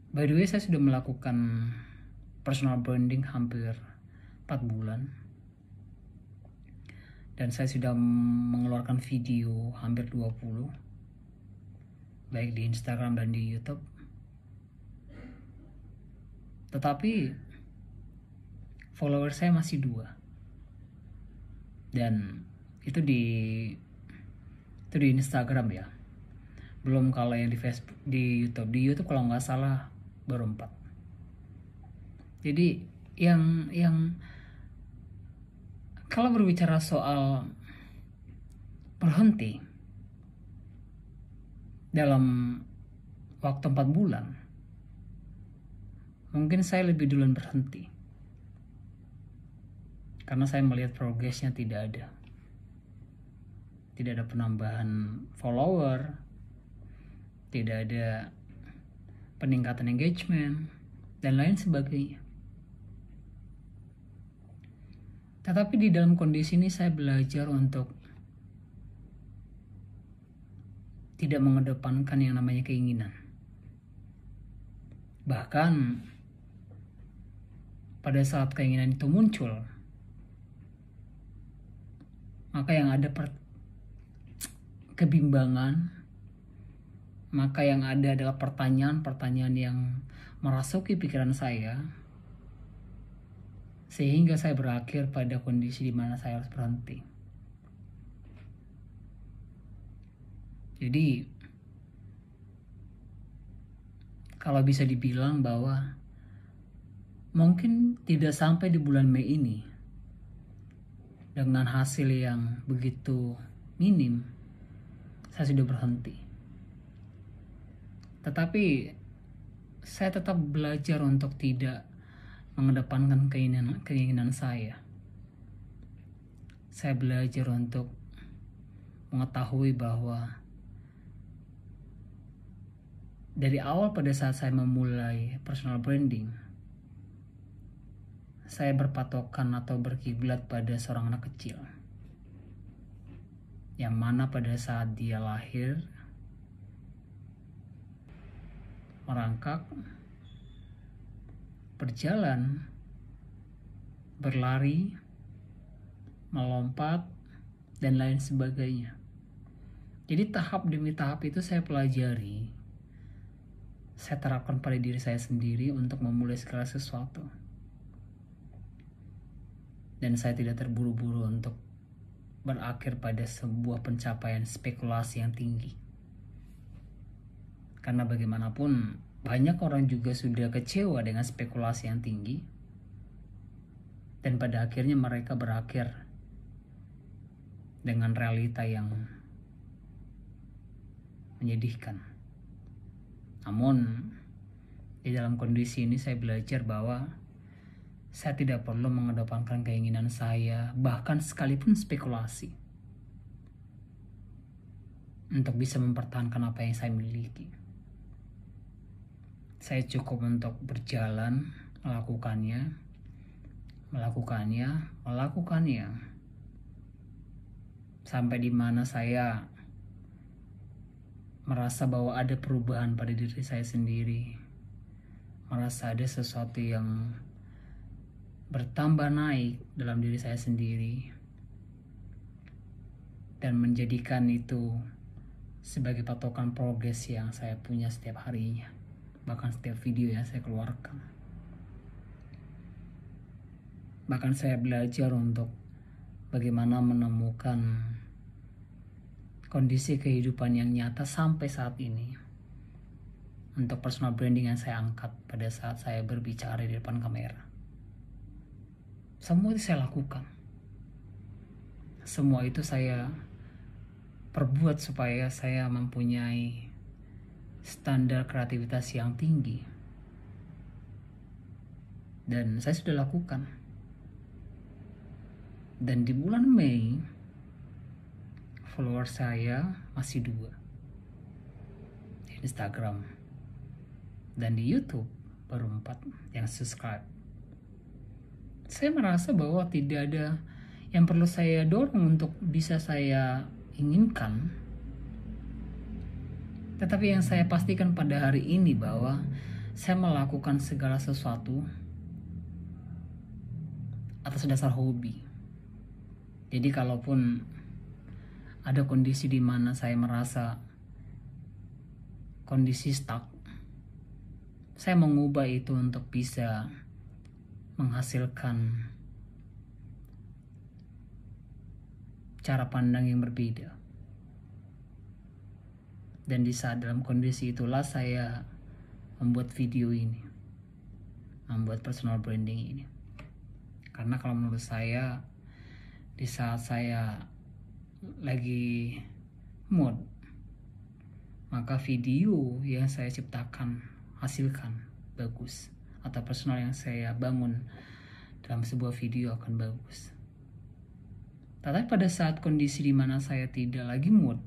By the way, saya sudah melakukan personal branding hampir 4 bulan. Dan saya sudah mengeluarkan video hampir 20, baik di Instagram dan di YouTube. Tetapi follower saya masih 2. Dan itu di Instagram ya. Belum kalau yang di Facebook, di YouTube. Di YouTube kalau nggak salah baru 4. Jadi yang kalau berbicara soal berhenti dalam waktu 4 bulan, mungkin saya lebih duluan berhenti. Karena saya melihat progresnya tidak ada. Tidak ada penambahan follower, tidak ada peningkatan engagement, dan lain sebagainya. Tetapi di dalam kondisi ini saya belajar untuk tidak mengedepankan yang namanya keinginan. Bahkan pada saat keinginan itu muncul, maka yang ada kebimbangan, maka yang ada adalah pertanyaan-pertanyaan yang merasuki pikiran saya, sehingga saya berakhir pada kondisi di mana saya harus berhenti. Jadi kalau bisa dibilang bahwa mungkin tidak sampai di bulan Mei ini dengan hasil yang begitu minim, saya sudah berhenti. Tetapi saya tetap belajar untuk tidak mengedepankan keinginan saya. Saya belajar untuk mengetahui bahwa dari awal pada saat saya memulai personal branding, saya berpatokan atau berkiblat pada seorang anak kecil, yang mana pada saat dia lahir, merangkak, berjalan, berlari, melompat, dan lain sebagainya. Jadi tahap demi tahap itu saya pelajari, saya terapkan pada diri saya sendiri untuk memulai segala sesuatu. Dan saya tidak terburu-buru untuk berakhir pada sebuah pencapaian spekulasi yang tinggi. Karena bagaimanapun banyak orang juga sudah kecewa dengan spekulasi yang tinggi, dan pada akhirnya mereka berakhir dengan realita yang menyedihkan. Namun di dalam kondisi ini saya belajar bahwa saya tidak perlu mengedepankan keinginan saya, bahkan sekalipun spekulasi, untuk bisa mempertahankan apa yang saya miliki. Saya cukup untuk berjalan, melakukannya, sampai di mana saya merasa bahwa ada perubahan pada diri saya sendiri, merasa ada sesuatu yang bertambah naik dalam diri saya sendiri, dan menjadikan itu sebagai patokan progres yang saya punya setiap harinya, bahkan setiap video yang saya keluarkan. Bahkan saya belajar untuk bagaimana menemukan kondisi kehidupan yang nyata sampai saat ini untuk personal branding yang saya angkat pada saat saya berbicara di depan kamera. Semua itu saya lakukan. Semua itu saya perbuat supaya saya mempunyai standar kreativitas yang tinggi. Dan saya sudah lakukan. Dan di bulan Mei, follower saya masih 2 di Instagram. Dan di YouTube baru 4 yang subscribe. Saya merasa bahwa tidak ada yang perlu saya dorong untuk bisa saya inginkan. Tetapi yang saya pastikan pada hari ini bahwa saya melakukan segala sesuatu atas dasar hobi. Jadi kalaupun ada kondisi di mana saya merasa kondisi stuck, saya mengubah itu untuk bisa menghasilkan cara pandang yang berbeda. Dan di saat dalam kondisi itulah saya membuat video ini, membuat personal branding ini. Karena kalau menurut saya, di saat saya lagi mood, maka video yang saya ciptakan, hasilkan bagus, atau personal yang saya bangun dalam sebuah video akan bagus. Tetapi pada saat kondisi di mana saya tidak lagi mood,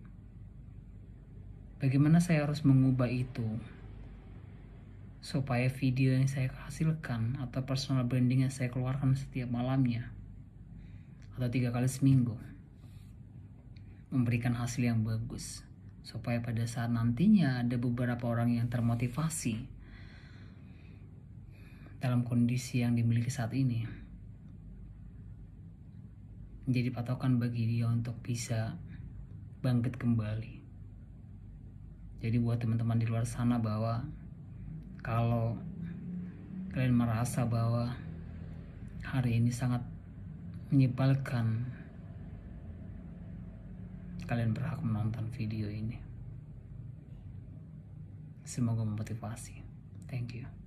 bagaimana saya harus mengubah itu supaya video yang saya hasilkan atau personal branding yang saya keluarkan setiap malamnya atau 3 kali seminggu memberikan hasil yang bagus, supaya pada saat nantinya ada beberapa orang yang termotivasi dalam kondisi yang dimiliki saat ini, menjadi patokan bagi dia untuk bisa bangkit kembali. Jadi buat teman-teman di luar sana, bahwa kalau kalian merasa bahwa hari ini sangat menyebalkan, kalian berhak menonton video ini. Semoga memotivasi. Thank you.